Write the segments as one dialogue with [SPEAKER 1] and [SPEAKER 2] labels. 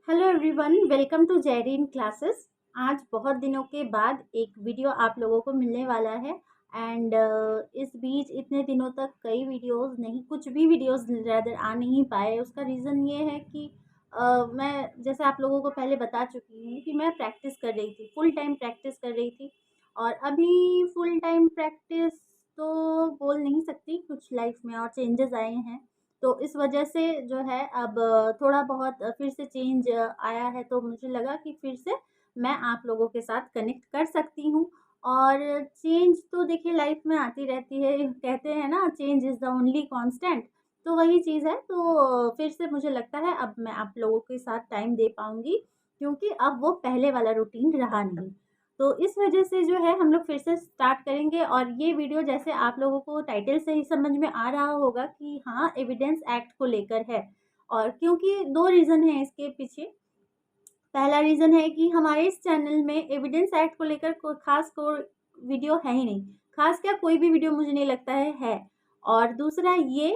[SPEAKER 1] Hello everyone, welcome to Jaireen classes. आज बहुत दिनों के बाद एक वीडियो आप लोगों को मिलने वाला है। एंड इस बीच इतने दिनों तक कई वीडियोस नहीं, कुछ भी वीडियोस रैदर आ नहीं पाए। उसका रीज़न ये है कि मैं जैसे आप लोगों को पहले बता चुकी हूँ कि मैं प्रैक्टिस कर रही थी, फुल टाइम प्रैक्टिस कर रही थी। और अभी फुल टाइम प्रैक्टिस तो बोल नहीं सकती, कुछ लाइफ में और चेंजेस आए हैं। तो इस वजह से जो है अब थोड़ा बहुत फिर से चेंज आया है, तो मुझे लगा कि फिर से मैं आप लोगों के साथ कनेक्ट कर सकती हूँ। और चेंज तो देखिए लाइफ में आती रहती है, कहते हैं ना, change is the only constant. तो वही चीज़ है। तो फिर से मुझे लगता है अब मैं आप लोगों के साथ टाइम दे पाऊँगी, क्योंकि अब वो पहले वाला रूटीन रहा नहीं। तो इस वजह से जो है हम लोग फिर से स्टार्ट करेंगे। और ये वीडियो जैसे आप लोगों को टाइटल से ही समझ में आ रहा होगा कि हाँ, एविडेंस एक्ट को लेकर है। और क्योंकि 2 रीज़न हैं इसके पीछे। पहला रीज़न है कि हमारे इस चैनल में एविडेंस एक्ट को लेकर कोई ख़ास वीडियो है ही नहीं। ख़ास क्या, कोई भी वीडियो मुझे नहीं लगता है। और दूसरा ये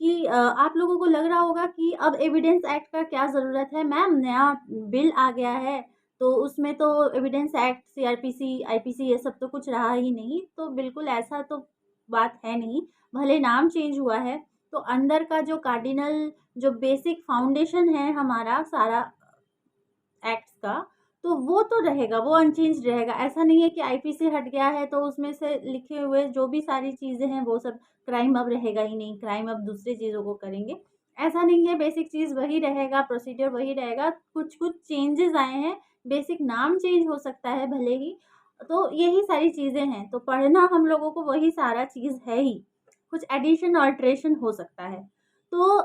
[SPEAKER 1] कि आप लोगों को लग रहा होगा कि अब एविडेंस एक्ट का क्या ज़रूरत है मैम, नया बिल आ गया है, तो उसमें तो एविडेंस एक्ट, सीआरपीसी, आईपीसी ये सब तो कुछ रहा ही नहीं। तो बिल्कुल ऐसा तो बात है नहीं। भले नाम चेंज हुआ है, तो अंदर का जो कार्डिनल, जो बेसिक फाउंडेशन है हमारा सारा एक्ट्स का, तो वो तो रहेगा, वो अनचेंज्ड रहेगा। ऐसा नहीं है कि आईपीसी हट गया है तो उसमें से लिखे हुए जो भी सारी चीज़ें हैं वो सब क्राइम अब रहेगा ही नहीं, क्राइम अब दूसरी चीज़ों को करेंगे। ऐसा नहीं है, बेसिक चीज़ वही रहेगा, प्रोसीजर वही रहेगा। कुछ-कुछ चेंजेज़ आए हैं, बेसिक नाम चेंज हो सकता है भले ही। तो यही सारी चीज़ें हैं, तो पढ़ना हम लोगों को वही सारा चीज़ है ही, कुछ एडिशन अल्टरेशन हो सकता है। तो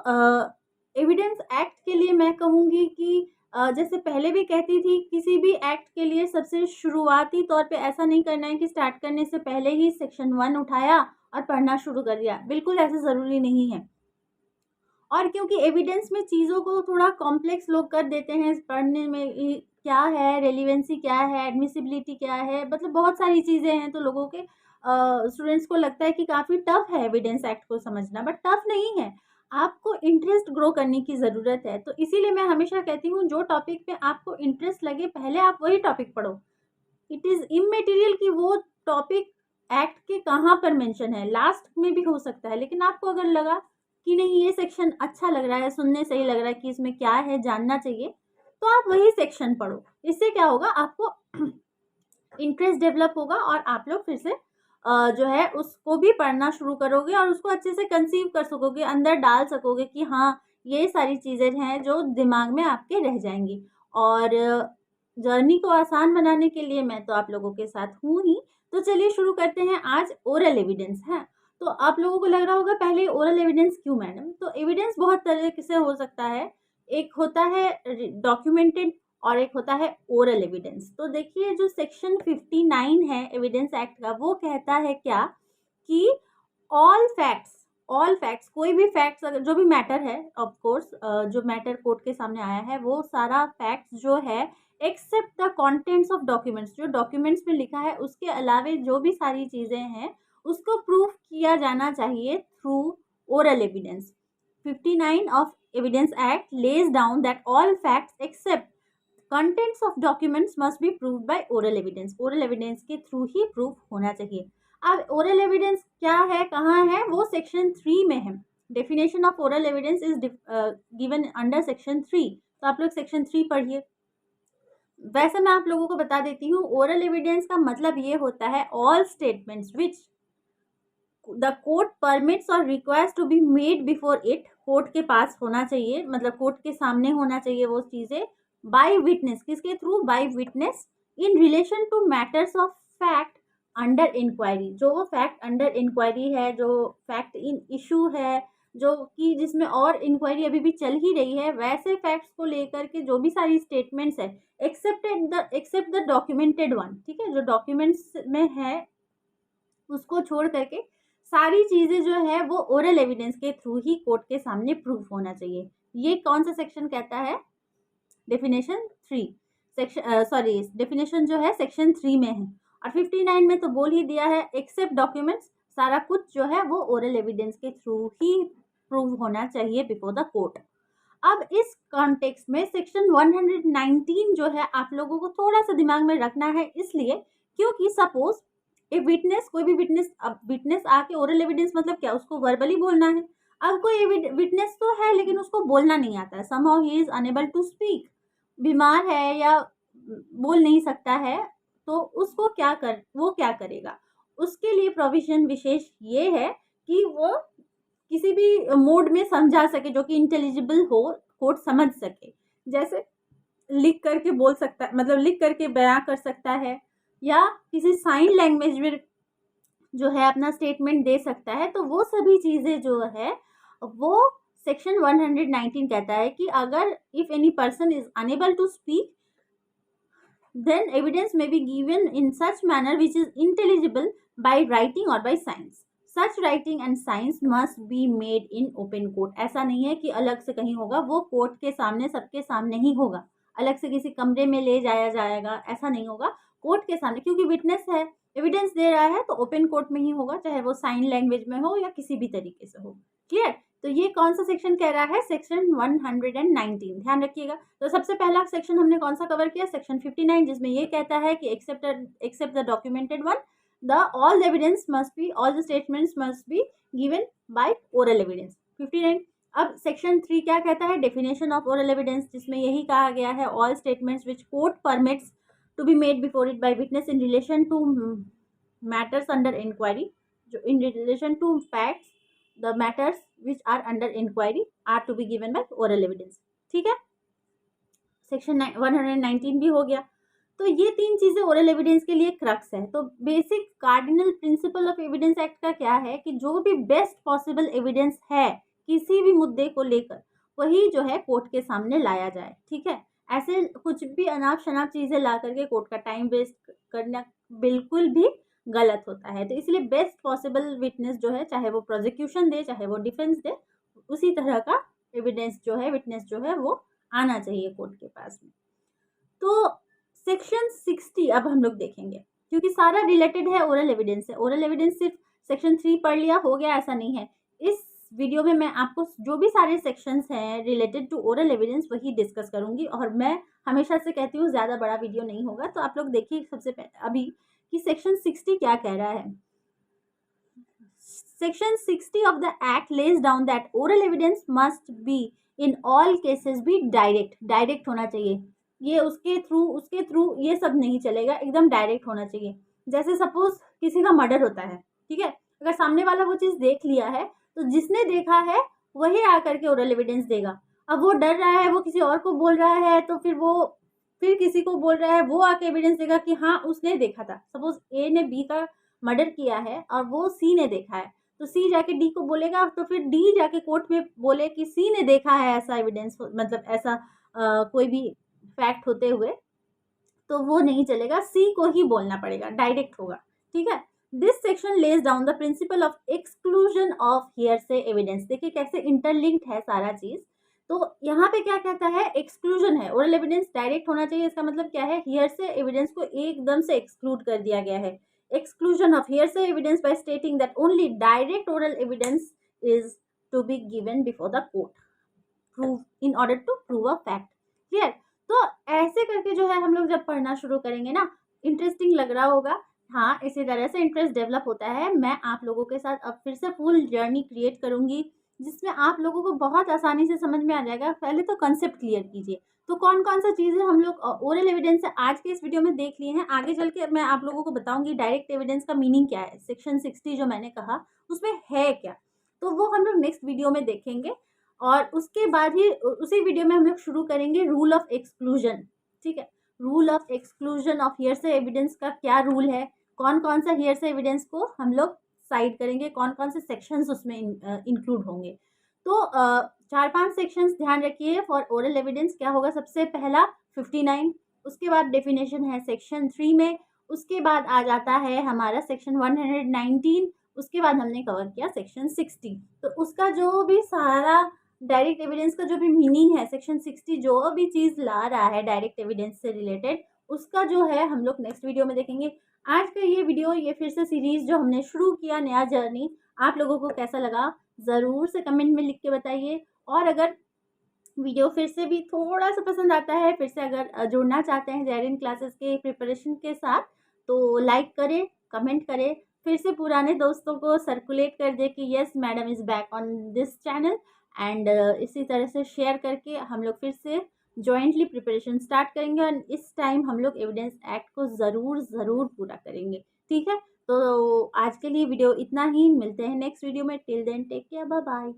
[SPEAKER 1] एविडेंस एक्ट के लिए मैं कहूँगी कि जैसे पहले भी कहती थी, किसी भी एक्ट के लिए सबसे शुरुआती तौर पे ऐसा नहीं करना है कि स्टार्ट करने से पहले ही सेक्शन 1 उठाया और पढ़ना शुरू कर दिया। बिल्कुल ऐसा ज़रूरी नहीं है। और क्योंकि एविडेंस में चीज़ों को थोड़ा कॉम्प्लेक्स लोग कर देते हैं पढ़ने में, क्या है रेलिवेंसी, क्या है एडमिसिबिलिटी, क्या है, मतलब बहुत सारी चीज़ें हैं। तो लोगों के स्टूडेंट्स को लगता है कि काफ़ी टफ है एविडेंस एक्ट को समझना, बट टफ नहीं है। आपको इंटरेस्ट ग्रो करने की ज़रूरत है। तो इसीलिए मैं हमेशा कहती हूँ, जो टॉपिक पे आपको इंटरेस्ट लगे पहले आप वही टॉपिक पढ़ो। इट इज़ इमैटेरियल कि वो टॉपिक एक्ट के कहाँ पर मेंशन है, लास्ट में भी हो सकता है। लेकिन आपको अगर लगा कि नहीं, ये सेक्शन अच्छा लग रहा है, सुनने सही लग रहा है कि इसमें क्या है, जानना चाहिए, तो आप वही सेक्शन पढ़ो। इससे क्या होगा, आपको इंटरेस्ट डेवलप होगा और आप लोग फिर से जो है उसको भी पढ़ना शुरू करोगे और उसको अच्छे से कंसीव कर सकोगे, अंदर डाल सकोगे कि हाँ, ये सारी चीज़ें हैं जो दिमाग में आपके रह जाएँगी। और जर्नी को आसान बनाने के लिए मैं तो आप लोगों के साथ हूँ ही। तो चलिए शुरू करते हैं आज ओरल एविडेंस, हैं? तो आप लोगों को लग रहा होगा पहले ओरल एविडेंस क्यों मैडम? तो एविडेंस बहुत तरह से हो सकता है। एक होता है डॉक्यूमेंटेड और एक होता है ओरल एविडेंस। तो देखिए, जो सेक्शन 59 है एविडेंस एक्ट का, वो कहता है क्या कि ऑल फैक्ट्स, ऑल फैक्ट्स, कोई भी फैक्ट्स, अगर जो भी मैटर है, ऑफ कोर्स जो मैटर कोर्ट के सामने आया है, वो सारा फैक्ट्स जो है, except the contents of documents, जो डॉक्यूमेंट्स में लिखा है उसके अलावे जो भी सारी चीज़ें हैं, उसको प्रूफ किया जाना चाहिए through oral evidence. 59 of evidence act lays down that all facts except contents of documents must be proved by oral evidence। oral evidence के थ्रू ही प्रूफ होना चाहिए। अब ओरल एविडेंस क्या है, कहाँ है, वो सेक्शन 3 में है। Definition of oral evidence is given under section 3। तो आप लोग सेक्शन 3 पढ़िए। वैसे मैं आप लोगों को बता देती हूँ, ओरल एविडेंस का मतलब ये होता है all statements which the court permits और requires to be made before it, court के पास होना चाहिए, मतलब कोर्ट के सामने होना चाहिए वो चीज़ें, बाय विटनेस, किसके through, by witness, in relation to matters of fact under inquiry, जो वो फैक्ट अंडर इंक्वायरी है, जो फैक्ट इन इशू है, जो कि जिसमें और इंक्वायरी अभी भी चल ही रही है, वैसे फैक्ट्स को लेकर के जो भी सारी स्टेटमेंट्स है, एक्सेप्ट द डॉक्यूमेंटेड वन, ठीक है, जो डॉक्यूमेंट्स में है उसको छोड़ करके सारी चीज़ें जो है वो ओरल एविडेंस के थ्रू ही कोर्ट के सामने प्रूफ होना चाहिए। ये कौन सा सेक्शन कहता है? डेफिनेशन 3, सेक्शन सॉरी, डेफिनेशन जो है सेक्शन 3 में है। और 59 में तो बोल ही दिया है, एक्सेप्ट डॉक्यूमेंट्स, सारा कुछ जो है वो ओरल एविडेंस के थ्रू ही प्रूव होना चाहिए बिफोर द कोर्ट। अब इस कॉन्टेक्स्ट में सेक्शन 119 जो है आप लोगों को थोड़ा सा दिमाग में रखना है, इसलिए क्योंकि सपोज ए विटनेस, कोई भी विटनेस, अब विटनेस आके ओरल एविडेंस मतलब क्या, उसको वर्बली बोलना है। अब कोई विटनेस तो है लेकिन उसको बोलना नहीं आता है, somehow he is unable to speak, बीमार है या बोल नहीं सकता है, तो उसको वो क्या करेगा, उसके लिए प्रोविजन विशेष ये है कि वो किसी भी मोड में समझा सके जो कि इंटेलिजिबल हो, कोर्ट समझ सके। जैसे लिख करके बोल सकता है, मतलब लिख करके बयां कर सकता है, या किसी साइन लैंग्वेज में जो है अपना स्टेटमेंट दे सकता है। तो वो सभी चीज़ें जो है वो सेक्शन 119 कहता है कि अगर if any person is unable to speak then evidence may be given in such manner which is intelligible by writing or by signs. Such writing and signs must be made in open court. ऐसा नहीं है कि अलग से कहीं होगा, वो court के सामने सबके सामने ही होगा, अलग से किसी कमरे में ले जाया जाएगा, ऐसा नहीं होगा, कोर्ट के सामने, क्योंकि विटनेस है, एविडेंस दे रहा है, तो ओपन कोर्ट में ही होगा, चाहे वो साइन लैंग्वेज में हो या किसी भी तरीके से हो। क्लियर? तो ये कौन सा सेक्शन कह रहा है, सेक्शन 119, ध्यान रखिएगा। तो सबसे पहला सेक्शन हमने कौन सा कवर किया, सेक्शन 59, जिसमें ये कहता है कि except the documented one, all the evidence must be, all the statements must be given by oral evidence। 59। अब सेक्शन 3 क्या कहता है, डेफिनेशन ऑफ ओरल एविडेंस, जिसमें यही कहा गया है all statements which court permits to be made before it by witness in relation to matters under inquiry, जो in relation to facts the matters which are under inquiry are to be given by oral evidence. ठीक है, section 119 भी हो गया। तो ये तीन चीजें ओरल एविडेंस के लिए क्रक्स है। तो basic cardinal principle of evidence act का क्या है कि जो भी बेस्ट पॉसिबल एविडेंस है किसी भी मुद्दे को लेकर, वही जो है कोर्ट के सामने लाया जाए। ठीक है, ऐसे कुछ भी अनाप शनाप चीजें ला करके कोर्ट का टाइम वेस्ट करना बिल्कुल भी गलत होता है। तो इसलिए बेस्ट पॉसिबल विटनेस जो है, चाहे वो प्रोसिक्यूशन दे चाहे वो डिफेंस दे, उसी तरह का एविडेंस जो है, विटनेस जो है, वो आना चाहिए कोर्ट के पास में। तो सेक्शन 60 अब हम लोग देखेंगे, क्योंकि सारा रिलेटेड है ओरल एविडेंस से। ओरल एविडेंस सिर्फ सेक्शन 3 पढ़ लिया हो गया, ऐसा नहीं है। इस वीडियो में मैं आपको जो भी सारे सेक्शंस हैं रिलेटेड टू ओरल एविडेंस वही डिस्कस करूंगी, और मैं हमेशा से कहती हूँ ज़्यादा बड़ा वीडियो नहीं होगा। तो आप लोग देखिए सबसे पहले अभी कि सेक्शन 60 क्या कह रहा है। Section 60 of the act lays down that oral evidence must be in all cases भी डायरेक्ट होना चाहिए। ये उसके थ्रू ये सब नहीं चलेगा, एकदम डायरेक्ट होना चाहिए। जैसे सपोज किसी का मर्डर होता है, ठीक है, अगर सामने वाला वो चीज़ देख लिया है तो जिसने देखा है वही आकर के ओरल एविडेंस देगा। अब वो डर रहा है, वो किसी और को बोल रहा है, तो फिर किसी को बोल रहा है, वो आके एविडेंस देगा कि हाँ उसने देखा था। सपोज ए ने बी का मर्डर किया है और वो सी ने देखा है, तो सी जाके डी को बोलेगा, तो फिर डी जाके कोर्ट में बोले कि सी ने देखा है ऐसा एविडेंस, मतलब ऐसा कोई भी फैक्ट होते हुए, तो वो नहीं चलेगा, सी को ही बोलना पड़ेगा, डायरेक्ट होगा। ठीक है, this section lays down the principle of exclusion of hearsay evidence. देखिए कैसे इंटरलिंक्ड है सारा चीज। तो यहाँ पे क्या कहता है, एक्सक्लूजन है, ओरल एविडेंस डायरेक्ट होना चाहिए, इसका मतलब क्या है, हियरसे एविडेंस को एकदम से एक्सक्लूड कर दिया गया है। Exclusion of hearsay evidence by stating that only direct oral evidence is to be given before the court prove in order to prove a fact. Clear? तो ऐसे करके जो है हम लोग जब पढ़ना शुरू करेंगे ना, इंटरेस्टिंग लग रहा होगा। हाँ, इसी तरह से इंटरेस्ट डेवलप होता है। मैं आप लोगों के साथ अब फिर से फुल जर्नी क्रिएट करूंगी, जिसमें आप लोगों को बहुत आसानी से समझ में आ जाएगा। पहले तो कंसेप्ट क्लियर कीजिए, तो कौन कौन सा चीज़ें हम लोग ओरल एविडेंस से आज के इस वीडियो में देख लिए हैं। आगे चल के मैं आप लोगों को बताऊंगी डायरेक्ट एविडेंस का मीनिंग क्या है, सेक्शन 60 जो मैंने कहा उसमें है क्या, तो वो हम लोग नेक्स्ट वीडियो में देखेंगे। और उसके बाद ही उसी वीडियो में हम लोग शुरू करेंगे रूल ऑफ एक्सक्लूजन। ठीक है, rule of exclusion of hearsay evidence का क्या रूल है, कौन कौन सा हियरसे एविडेंस को हम लोग साइड करेंगे, कौन कौन से सेक्शंस उसमें इंक्लूड होंगे। तो 4-5 सेक्शंस ध्यान रखिए फॉर ओरल एविडेंस। क्या होगा, सबसे पहला 59, उसके बाद डेफिनेशन है सेक्शन 3 में, उसके बाद आ जाता है हमारा सेक्शन 119, उसके बाद हमने कवर किया सेक्शन 60। तो उसका जो भी सारा डायरेक्ट एविडेंस का जो भी मीनिंग है, सेक्शन 60 जो भी चीज़ ला रहा है डायरेक्ट एविडेंस से रिलेटेड, उसका जो है हम लोग नेक्स्ट वीडियो में देखेंगे। आज का ये वीडियो, ये फिर से सीरीज़ जो हमने शुरू किया नया जर्नी, आप लोगों को कैसा लगा ज़रूर से कमेंट में लिख के बताइए। और अगर वीडियो फिर से भी थोड़ा-सा पसंद आता है, फिर से अगर जुड़ना चाहते हैं ज़ेरिन क्लासेस के प्रिपरेशन के साथ, तो लाइक करें, कमेंट करें, फिर से पुराने दोस्तों को सर्कुलेट कर दें कि yes madam is back on this channel and इसी तरह से शेयर करके हम लोग फिर से जॉइंटली प्रिपरेशन स्टार्ट करेंगे और इस टाइम हम लोग एविडेंस एक्ट को ज़रूर पूरा करेंगे, ठीक है? तो आज के लिए वीडियो इतना ही, मिलते हैं नेक्स्ट वीडियो में, till then take care, bye bye.